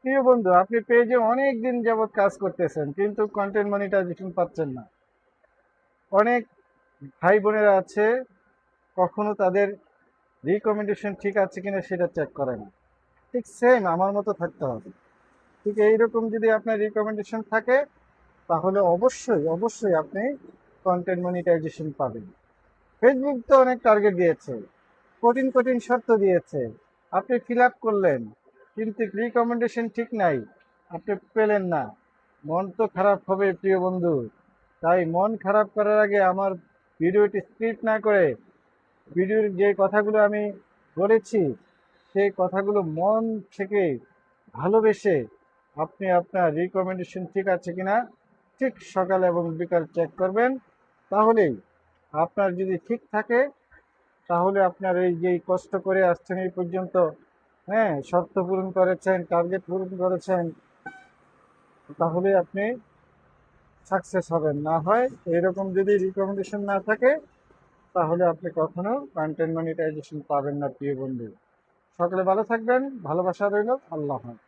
প্রিয় বন্ধু, আপনি পেজে অনেক দিন যাবত কাজ করতেছেন কিন্তু কন্টেন্ট মনিটাইজেশন পাচ্ছেন না। অনেক ভাই বোনেরা আছে, কখনো তাদের রিকমেন্ডেশন ঠিক আছে কিনা সেটা চেক করে না। ঠিক সেম আমার মতো থাকতে হবে। ঠিক এইরকম যদি আপনার রিকমেন্ডেশন থাকে, তাহলে অবশ্যই অবশ্যই আপনি কন্টেন্ট মনিটাইজেশন পাবেন। ফেসবুক তো অনেক টার্গেট দিয়েছে, কঠিন কঠিন শর্ত দিয়েছে, আপনি ফিল আপ করলেন কিন্তু রিকমেন্ডেশন ঠিক নাই, আপনি পেলেন না। মন তো খারাপ হবে প্রিয় বন্ধু। তাই মন খারাপ করার আগে আমার ভিডিওটি স্ক্রিপ্ট না করে ভিডিওর যে কথাগুলো আমি বলেছি সেই কথাগুলো মন থেকে ভালোবেসে আপনি আপনার রিকমেন্ডেশন ঠিক আছে কিনা ঠিক সকাল এবং বিকাল চেক করবেন। তাহলেই আপনার যদি ঠিক থাকে, তাহলে আপনার এই যে কষ্ট করে আসছেন এই পর্যন্ত, হ্যাঁ, শর্ত পূরণ করেছেন, টার্গেট পূরণ করেছেন, তাহলে আপনি সাকসেস হবেন। না হয় এরকম যদি রিকমেন্ডেশন না থাকে, তাহলে আপনি কখনো কন্টেন্ট মনিটাইজেশন পাবেন না প্রিয় বন্ধু। সকলে ভালো থাকবেন, ভালোবাসা রইল, আল্লাহ হাফেজ।